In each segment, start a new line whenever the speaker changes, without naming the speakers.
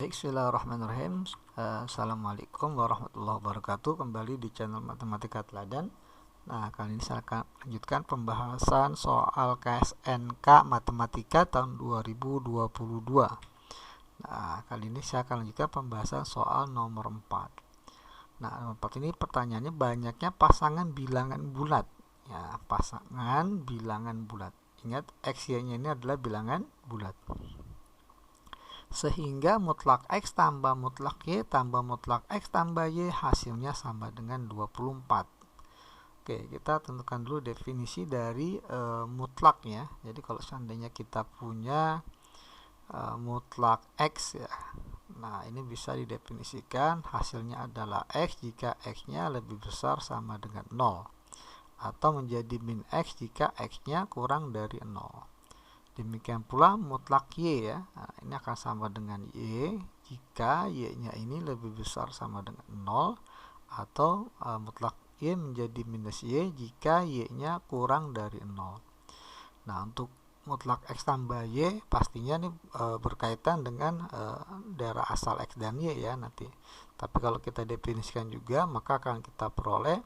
Bismillahirrahmanirrahim. Assalamualaikum warahmatullahi wabarakatuh. Kembali di channel Matematika Teladan. Nah, kali ini saya akan lanjutkan pembahasan soal KSNK Matematika tahun 2022. Nah, kali ini saya akan lanjutkan pembahasan soal nomor 4. Nah, nomor 4 ini pertanyaannya banyaknya pasangan bilangan bulat. Ya, pasangan bilangan bulat. Ingat, X, Y-nya ini adalah bilangan bulat. Sehingga mutlak X tambah mutlak Y tambah mutlak X tambah Y hasilnya sama dengan 24. Oke, kita tentukan dulu definisi dari mutlak ya. Jadi kalau seandainya kita punya mutlak X ya, nah ini bisa didefinisikan hasilnya adalah X jika X-nya lebih besar sama dengan 0, atau menjadi min X jika X-nya kurang dari 0. Demikian pula mutlak Y ya, nah, ini akan sama dengan Y jika Y-nya ini lebih besar sama dengan 0, atau mutlak Y menjadi minus Y jika Y-nya kurang dari 0. Nah, untuk mutlak X tambah Y pastinya ini berkaitan dengan daerah asal X dan Y ya nanti. Tapi kalau kita definisikan juga, maka akan kita peroleh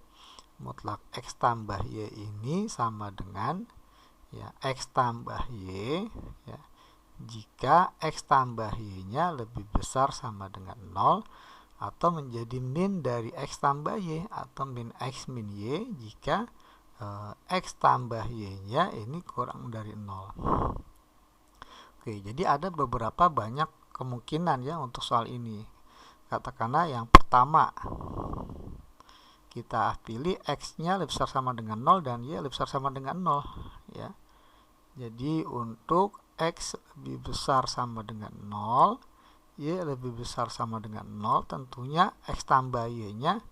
mutlak X tambah Y ini sama dengan ya X tambah Y ya, jika X tambah Y nya lebih besar sama dengan 0, atau menjadi min dari X tambah Y atau min X min Y jika X tambah Y nya ini kurang dari 0. Oke, jadi ada beberapa banyak kemungkinan ya untuk soal ini. Katakanlah yang pertama, kita pilih X-nya lebih besar sama dengan 0 dan Y lebih besar sama dengan 0 ya. Jadi untuk X lebih besar sama dengan 0, Y lebih besar sama dengan 0, tentunya X tambah Y-nya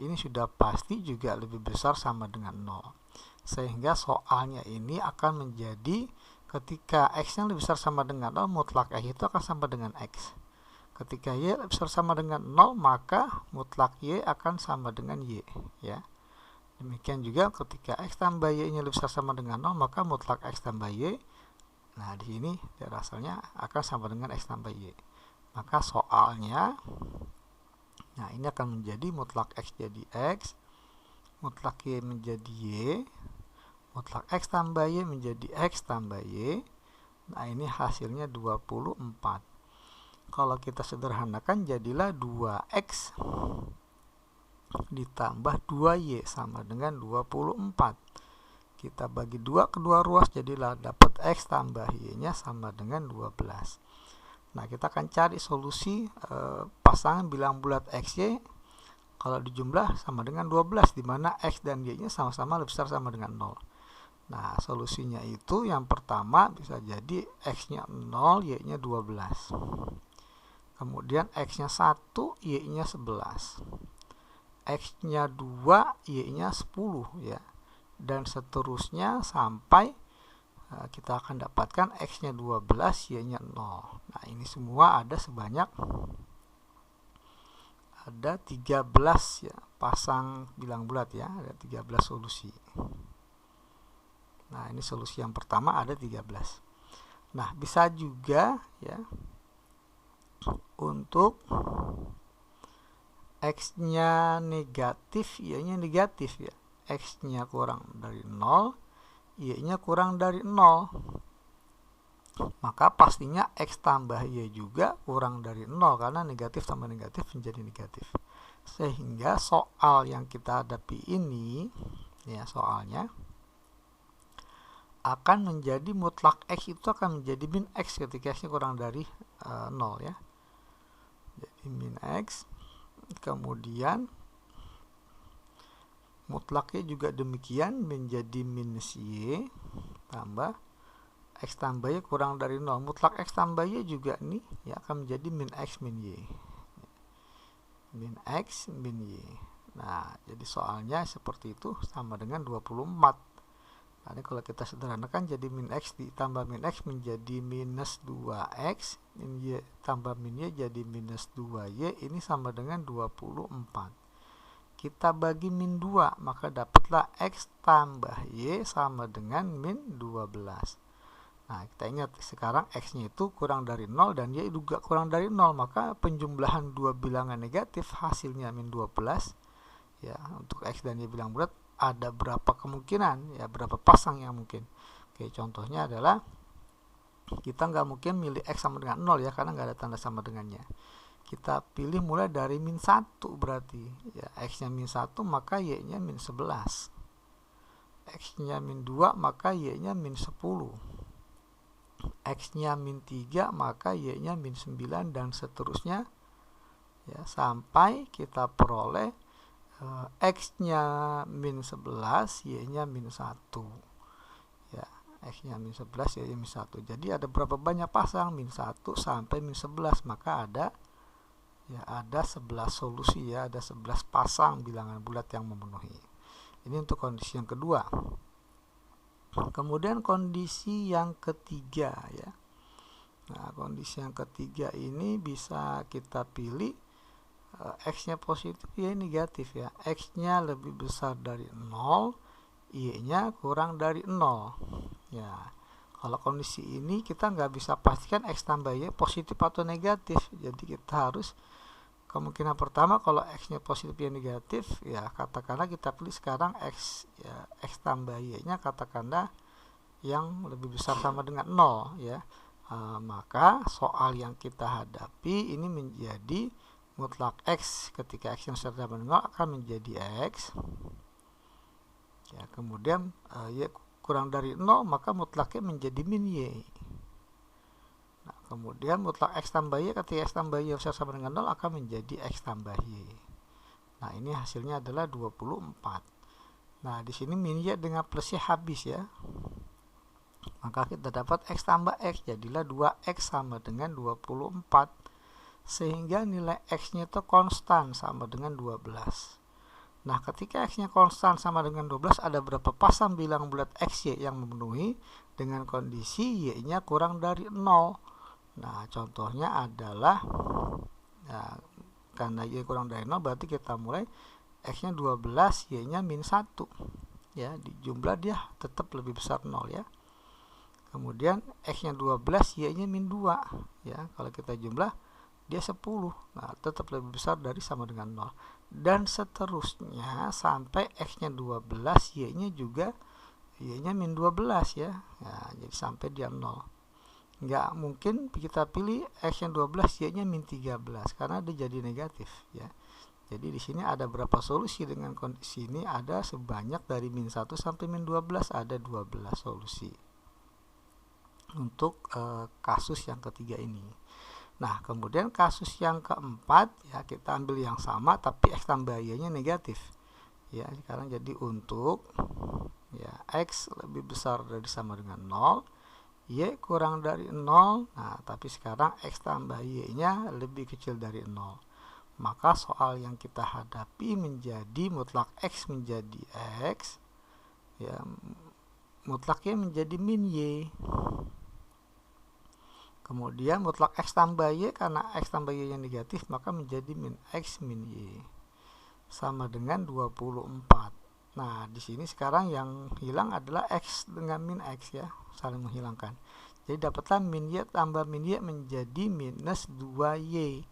ini sudah pasti juga lebih besar sama dengan 0. Sehingga soalnya ini akan menjadi ketika X-nya lebih besar sama dengan 0, mutlak X itu akan sama dengan X. Ketika Y lebih besar sama dengan 0, maka mutlak Y akan sama dengan Y ya. Demikian juga ketika X tambah Y nya lebih besar sama dengan 0, maka mutlak X tambah Y, nah di sini daerah asalnya akan sama dengan X tambah Y. Maka soalnya, nah ini akan menjadi mutlak X jadi X, mutlak Y menjadi Y, mutlak X tambah Y menjadi X tambah Y. Nah ini hasilnya 24. Kalau kita sederhanakan jadilah 2X ditambah 2Y sama dengan 24. Kita bagi 2 kedua ruas, jadilah dapat X tambah Y nya sama dengan 12. Nah, kita akan cari solusi pasangan bilangan bulat XY kalau dijumlah sama dengan 12, di mana X dan Y nya sama-sama lebih besar sama dengan 0. Nah, solusinya itu yang pertama bisa jadi X nya 0, Y nya 12. Kemudian X nya 1, Y nya 11. X nya 2, Y nya 10 ya. Dan seterusnya sampai kita akan dapatkan X nya 12, Y nya 0. Nah ini semua ada sebanyak 13 ya, pasang bilang bulat ya, ada 13 solusi. Nah ini solusi yang pertama ada 13. Nah bisa juga ya untuk X-nya negatif, Y-nya negatif ya. X-nya kurang dari 0, Y-nya kurang dari 0. Maka pastinya X tambah Y juga kurang dari 0, karena negatif tambah negatif menjadi negatif. Sehingga soal yang kita hadapi ini, ya soalnya, akan menjadi mutlak X itu akan menjadi min X ketika X-nya kurang dari 0 ya. Jadi min X. Kemudian mutlaknya juga demikian menjadi minus Y tambah X tambah Y kurang dari 0. Mutlak X tambah Y juga nih ya akan menjadi min X min Y. Min X min Y. Nah, jadi soalnya seperti itu sama dengan 24. Nah, kalau kita sederhanakan jadi min X ditambah min X menjadi minus 2X, min Y tambah min Y jadi minus 2Y, ini sama dengan 24. Kita bagi min 2, maka dapatlah X tambah Y sama dengan min 12. Nah, kita ingat sekarang X-nya itu kurang dari 0 dan Y juga kurang dari 0, maka penjumlahan dua bilangan negatif hasilnya min 12 ya. Untuk X dan Y bilang bulat ada berapa kemungkinan ya, berapa pasang yang mungkin. Oke, contohnya adalah kita nggak mungkin milih X sama dengan 0 ya, karena nggak ada tanda sama dengannya. Kita pilih mulai dari min 1 berarti ya, X nya min 1 maka Y nya min 11, X nya min 2 maka Y nya min 10, X nya min 3 maka Y nya min 9 dan seterusnya ya, sampai kita peroleh X nya min 11 Y nya min 1 ya, X nya min 11 Y nya min 1. Jadi ada berapa banyak pasang? Min 1 sampai min 11, maka ada 11 solusi ya, ada 11 pasang bilangan bulat yang memenuhi. Ini untuk kondisi yang kedua. Kemudian kondisi yang ketiga ya. Nah, kondisi yang ketiga ini bisa kita pilih X-nya positif, Y negatif ya. X-nya lebih besar dari 0, Y-nya kurang dari 0. Ya. Kalau kondisi ini kita nggak bisa pastikan X tambah Y positif atau negatif. Jadi kita harus kemungkinan pertama kalau X-nya positif Y negatif ya, katakanlah kita pilih sekarang X ya, X tambah Y-nya katakanlah yang lebih besar sama dengan 0 ya. Maka soal yang kita hadapi ini menjadi mutlak X ketika X yang besar sama dengan 0 akan menjadi X ya, kemudian Y kurang dari 0 maka mutlaknya menjadi min Y. Nah, kemudian mutlak X tambah Y ketika X tambah Y besar sama dengan 0 akan menjadi X tambah Y. Nah, ini hasilnya adalah 24. Nah, di sini min Y dengan plusnya habis ya. Maka kita dapat X tambah X, jadilah 2X sama dengan 24. Sehingga nilai X-nya itu konstan sama dengan 12. Nah, ketika X-nya konstan sama dengan 12, ada berapa pasang bilangan bulat X, Y yang memenuhi dengan kondisi Y-nya kurang dari 0. Nah, contohnya adalah ya, karena Y kurang dari 0 berarti kita mulai X-nya 12, Y-nya min 1 ya, di jumlah dia tetap lebih besar 0 ya. Kemudian X-nya 12, Y-nya min 2 ya, kalau kita jumlah dia 10. Nah, tetap lebih besar dari sama dengan 0. Dan seterusnya sampai X-nya 12, Y-nya juga Y-nya min 12 ya. Nah, jadi sampai dia 0. Nggak mungkin kita pilih X yang 12 Y-nya min 13 karena dia jadi negatif ya. Jadi di sini ada berapa solusi dengan kondisi ini? Ada sebanyak dari min 1 sampai min 12 ada 12 solusi untuk kasus yang ketiga ini. Nah, kemudian kasus yang keempat ya, kita ambil yang sama tapi X tambah Y-nya negatif ya. Sekarang jadi untuk ya X lebih besar dari sama dengan 0, Y kurang dari 0, nah tapi sekarang X tambah Y-nya lebih kecil dari 0. Maka soal yang kita hadapi menjadi mutlak X menjadi X, ya mutlak Y menjadi min Y. Kemudian mutlak X tambah Y, karena X tambah Y yang negatif, maka menjadi min X min Y. Sama dengan 24. Nah, di sini sekarang yang hilang adalah X dengan min X ya, saling menghilangkan. Jadi dapatlah min Y tambah min Y menjadi minus 2Y.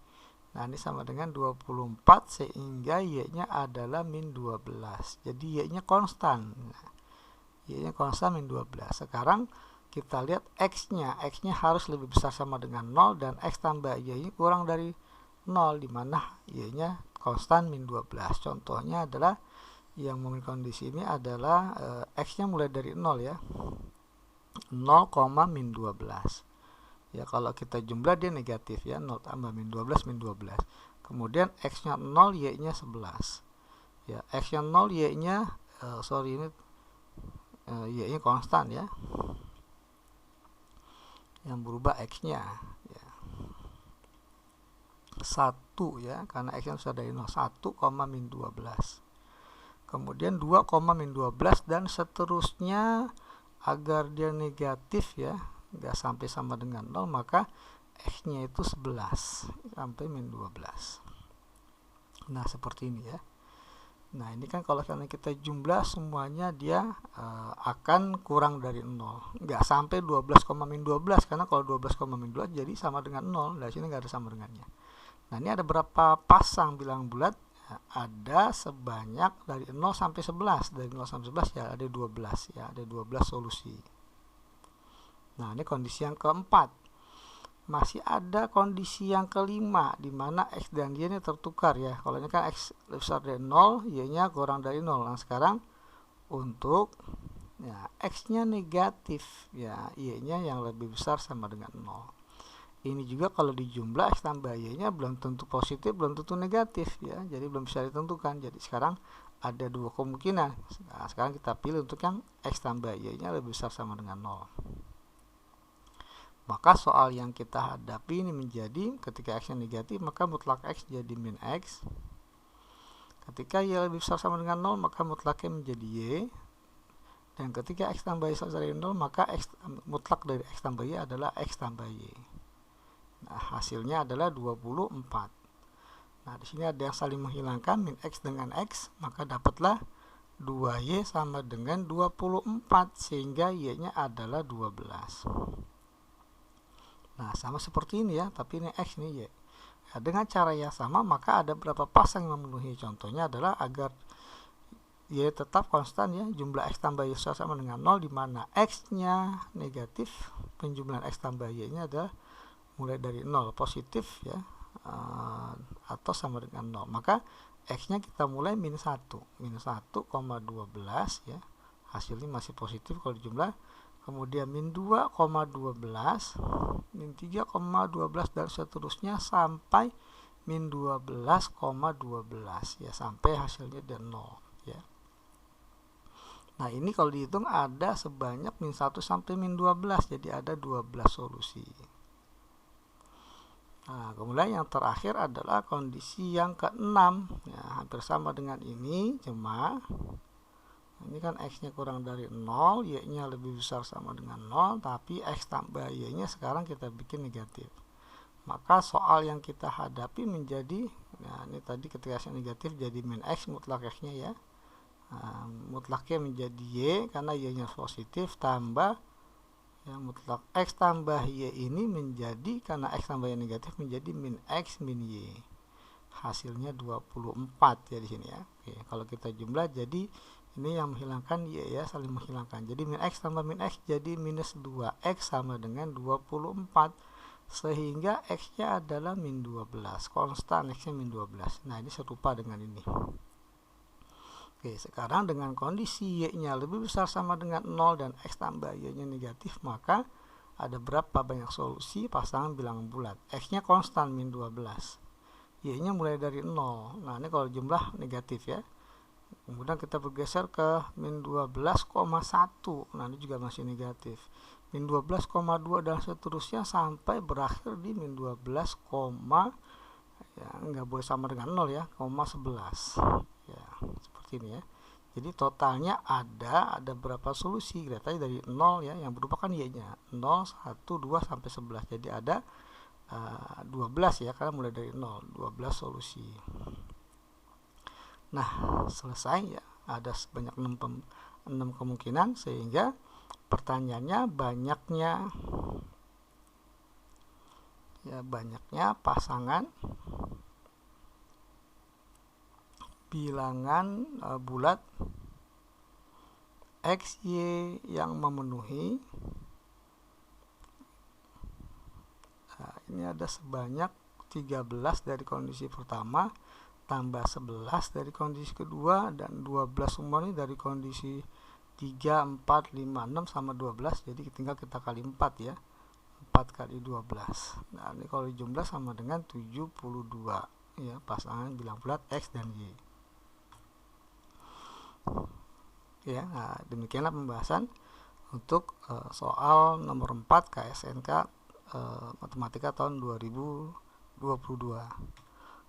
Nah, ini sama dengan 24 sehingga Y-nya adalah min 12. Jadi Y-nya konstan. Nah, Y-nya konstan min 12. Sekarang kita lihat X-nya. X-nya harus lebih besar sama dengan 0 dan X tambah Y-nya kurang dari 0, di mana Y-nya konstan min 12. Contohnya adalah yang memiliki kondisi ini adalah X-nya mulai dari 0 ya, 0, min 12 ya. Kalau kita jumlah dia negatif ya, 0 tambah min 12 min 12. Kemudian X-nya 0, Y-nya 11 ya. X-nya 0, Y-nya Y-nya konstan ya, yang berubah X-nya ya 1 ya, karena X-nya sudah dari 0, 1, min 12. Kemudian 2, min 12 dan seterusnya agar dia negatif ya, nggak sampai sama dengan 0, maka X-nya itu 11 sampai min 12. Nah, seperti ini ya. Nah ini kan kalau karena kita jumlah semuanya dia akan kurang dari 0, nggak sampai 12, min 12, karena kalau 12, min 2 jadi sama dengan 0, dari sini nggak ada sama dengannya. Nah ini ada berapa pasang bilangan bulat? Ada sebanyak dari 0 sampai 11, dari 0 sampai 11 ya ada 12 ya, ada 12 solusi. Nah ini kondisi yang keempat. Masih ada kondisi yang kelima di mana x dan y ini tertukar ya. Kalau ini kan x lebih besar dari 0, y-nya kurang dari 0. Nah, sekarang untuk ya x-nya negatif ya, y-nya yang lebih besar sama dengan 0. Ini juga kalau dijumlah x tambah y-nya belum tentu positif, belum tentu negatif ya. Jadi belum bisa ditentukan. Jadi sekarang ada dua kemungkinan. Nah, sekarang kita pilih untuk yang x tambah y-nya lebih besar sama dengan 0. Maka soal yang kita hadapi ini menjadi ketika x-nya negatif maka mutlak x jadi min x. Ketika y lebih besar sama dengan 0 maka mutlaknya menjadi y. Dan ketika x tambah y sama dari 0 maka mutlak dari x tambah y adalah x tambah y. Nah hasilnya adalah 24. Nah di sini ada yang saling menghilangkan, min x dengan x, maka dapatlah 2y sama dengan 24 sehingga y-nya adalah 12. Nah sama seperti ini ya, tapi ini x ini y. Nah, dengan cara yang sama maka ada beberapa pasang yang memenuhi. Contohnya adalah agar y tetap konstan ya, jumlah x tambah y sama dengan 0, di mana x-nya negatif, penjumlahan x tambah y-nya adalah mulai dari 0 positif ya, atau sama dengan 0. Maka x-nya kita mulai min 1, minus 1,12 ya, hasilnya masih positif kalau dijumlah. Kemudian min 2,12, min 3,12 dan seterusnya sampai min 12,12 ya, sampai hasilnya dan 0 ya. Nah ini kalau dihitung ada sebanyak min 1 sampai min 12, jadi ada 12 solusi. Nah kemudian yang terakhir adalah kondisi yang ke-6 ya, hampir sama dengan ini, cuma ini kan x-nya kurang dari 0, y-nya lebih besar sama dengan 0, tapi x tambah y-nya sekarang kita bikin negatif. Maka soal yang kita hadapi menjadi, nah ini tadi ketika x negatif jadi min x, mutlak x-nya ya, mutlaknya menjadi y karena y-nya positif, tambah ya, mutlak x tambah y ini menjadi, karena x tambah y negatif menjadi min x min y. Hasilnya 24 ya di sini ya. Oke, kalau kita jumlah jadi ini yang menghilangkan y ya, saling menghilangkan. Jadi min x tambah min x jadi minus 2x sama dengan 24. Sehingga x-nya adalah min 12. Konstan x-nya min 12. Nah, ini serupa dengan ini. Oke, sekarang dengan kondisi y-nya lebih besar sama dengan 0 dan x tambah y-nya negatif, maka ada berapa banyak solusi pasangan bilangan bulat. X-nya konstan min 12. Y-nya mulai dari 0. Nah, ini kalau jumlah negatif ya. Kemudian kita bergeser ke min 12,1. Nah ini juga masih negatif. Min 12,2 dan seterusnya sampai berakhir di min 12, ya nggak boleh sama dengan 0 ya, 11. Ya seperti ini ya. Jadi totalnya ada berapa solusi? Tadi dari 0 ya, yang berupa kan y-nya 0, 1, 2 sampai 11. Jadi ada 12 ya, karena mulai dari 0, 12 solusi. Nah, selesai ya, ada sebanyak 6 kemungkinan, sehingga pertanyaannya banyaknya pasangan bilangan bulat x, y yang memenuhi. Nah, ini ada sebanyak 13 dari kondisi pertama, tambah 11 dari kondisi kedua, dan 12 semua ini dari kondisi 3, 4, 5, 6 sama 12. Jadi tinggal kita kali 4 ya, 4 kali 12. Nah ini kalau dijumlah sama dengan 72 ya, pasangan bilangan bulat x dan y ya. Nah demikianlah pembahasan untuk soal nomor 4 KSNK Matematika tahun 2022.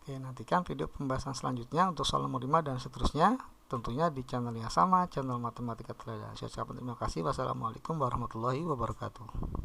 Oke, nantikan video pembahasan selanjutnya untuk soal nomor 5 dan seterusnya, tentunya di channel yang sama, channel Matematika Teladan. Saya ucapkan terima kasih. Wassalamualaikum warahmatullahi wabarakatuh.